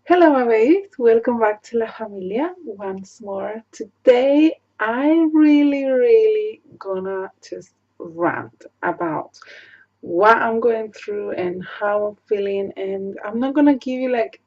Hello, my babes. Welcome back to La Familia once more. Today, I really gonna just rant about what I'm going through and how I'm feeling, and I'm not gonna give you like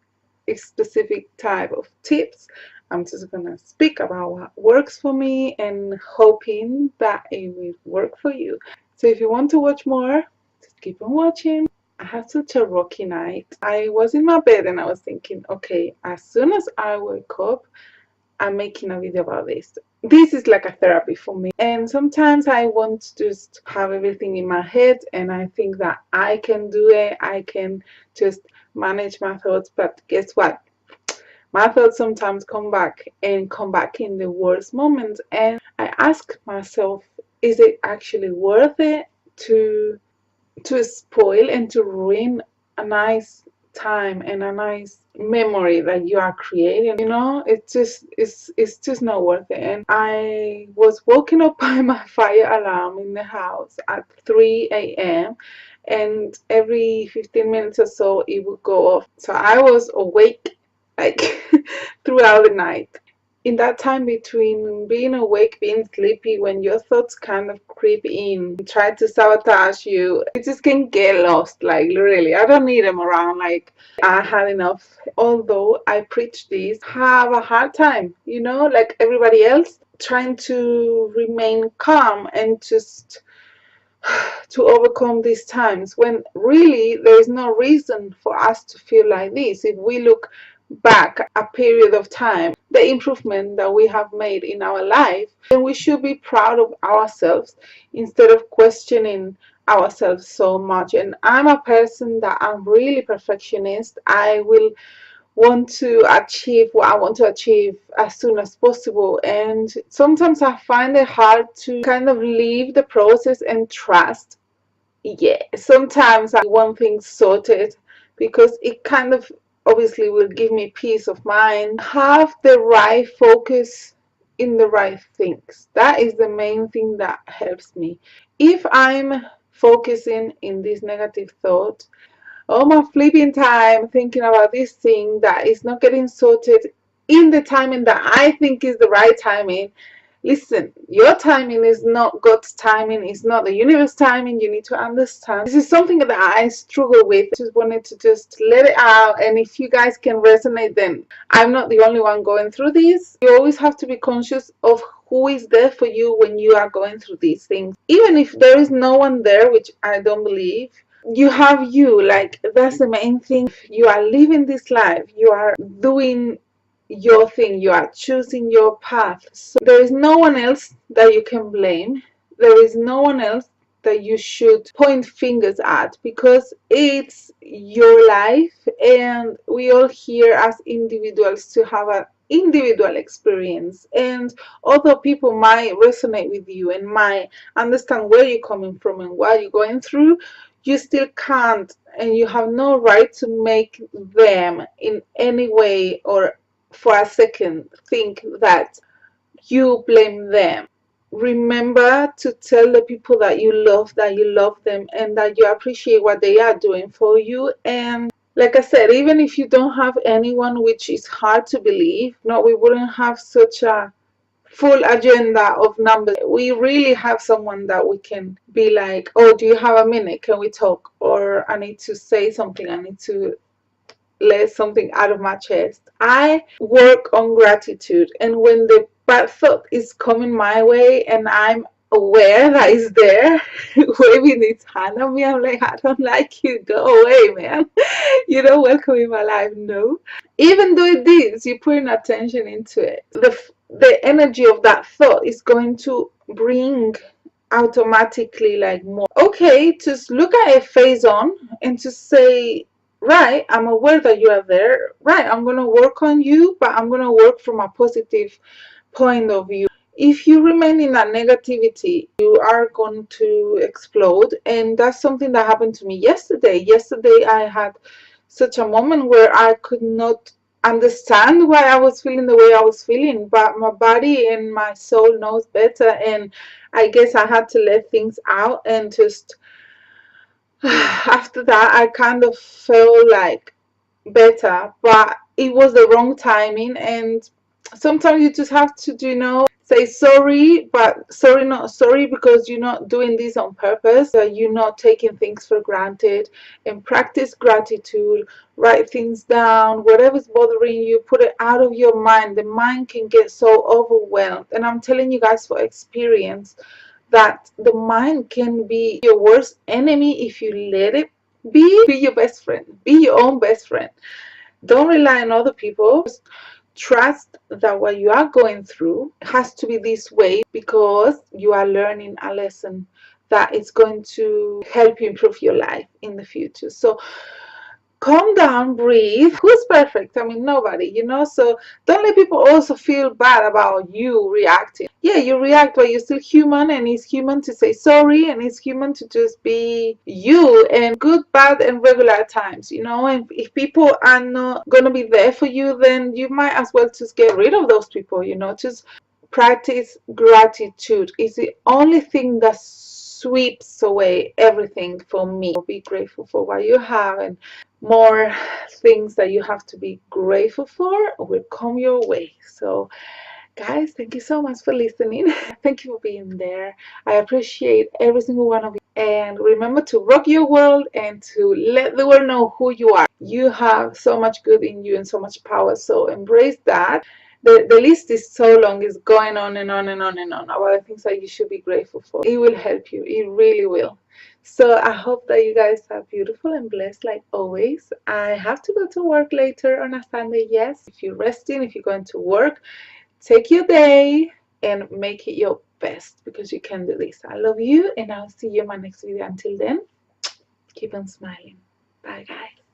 a specific type of tips. I'm just gonna speak about what works for me and hoping that it will work for you. So if you want to watch more, just keep on watching. I had such a rocky night. I was in my bed and I was thinking, okay, as soon as I wake up, I'm making a video about this. This is like a therapy for me. And sometimes I want to just have everything in my head and I think that I can do it. I can just manage my thoughts. But guess what? My thoughts sometimes come back in the worst moments. And I ask myself, is it actually worth it to spoil and to ruin a nice time and a nice memory that you are creating? It's just not worth it. And I was woken up by my fire alarm in the house at 3 a.m. and every 15 minutes or so it would go off, so I was awake like throughout the night. In that time between being awake, being sleepy, when your thoughts kind of creep in, try to sabotage you, you just can get lost. Like, literally, I don't need them around. Like, I had enough. Although I preach this, have a hard time, like everybody else, trying to remain calm and just to overcome these times when really there is no reason for us to feel like this. If we look back a period of time, the improvement that we have made in our life, then we should be proud of ourselves instead of questioning ourselves so much. And I'm a person that I'm really perfectionist. I will want to achieve what I want to achieve as soon as possible. And sometimes I find it hard to kind of leave the process and trust. Yeah, sometimes I want things sorted because it kind of obviously will give me peace of mind. Have the right focus in the right things. That is the main thing that helps me. If I'm focusing in this negative thought, all my flipping time thinking about this thing that is not getting sorted in the timing that I think is the right timing. Listen, your timing is not God's timing, it's not the universe timing. You need to understand. This is something that I struggle with. I just wanted to just let it out, and if you guys can resonate, then I'm not the only one going through this. You always have to be conscious of who is there for you when you are going through these things. Even if there is no one there, which I don't believe, you have you. Like, that's the main thing. You are living this life, you are doing your thing, you are choosing your path. So there is no one else that you can blame. There is no one else that you should point fingers at, because it's your life and we all here as individuals to have an individual experience. And although people might resonate with you and might understand where you're coming from and what you're going through, you still can't and you have no right to make them in any way or for a second think that you blame them. Remember to tell the people that you love them and that you appreciate what they are doing for you. And like I said, even if you don't have anyone, which is hard to believe, no, we wouldn't have such a full agenda of numbers. We really have someone that we can be like, oh, do you have a minute? Can we talk? Or I need to say something. I need to let something out of my chest. I work on gratitude, and when the bad thought is coming my way and I'm aware that it's there waving its hand at me, I'm like, I don't like you, go away, man. You don't welcome in my life. No, even doing this, you're putting attention into it. The energy of that thought is going to bring automatically like more. Okay, just look at it face on and just say, right, I'm aware that you are there. Right, I'm going to work on you, but I'm going to work from a positive point of view. If you remain in that negativity, you are going to explode. And that's something that happened to me yesterday. Yesterday, I had such a moment where I could not understand why I was feeling the way I was feeling, but my body and my soul knows better. And I guess I had to let things out and just after that I kind of felt like better. But it was the wrong timing, and sometimes you just have to, say sorry, but sorry, not sorry, because you're not doing this on purpose. You're not taking things for granted, and practice gratitude. Write things down. Whatever's bothering you, put it out of your mind. The mind can get so overwhelmed, and I'm telling you guys for experience that the mind can be your worst enemy if you let it be. Be your best friend. Be your own best friend. Don't rely on other people. Just trust that what you are going through has to be this way because you are learning a lesson that is going to help you improve your life in the future. So calm down, breathe. Who's perfect? I mean, nobody, so don't let people also feel bad about you reacting. Yeah, you react, but you're still human, and it's human to say sorry, and it's human to just be you, and good, bad, and regular times, and if people are not gonna be there for you, then you might as well just get rid of those people. Just practice gratitude. It's the only thing that sweeps away everything for me. Be grateful for what you have, and more things that you have to be grateful for will come your way. So guys, thank you so much for listening. Thank you for being there. I appreciate every single one of you, and remember to rock your world and to let the world know who you are. You have so much good in you and so much power, so embrace that. The list is so long, it's going on and on and on and on about the things that you should be grateful for. It will help you, it really will. So I hope that you guys are beautiful and blessed like always. I have to go to work later on a Sunday, yes. If you're resting, if you're going to work, take your day and make it your best, because you can do this. I love you, and I'll see you in my next video. Until then, keep on smiling. Bye guys.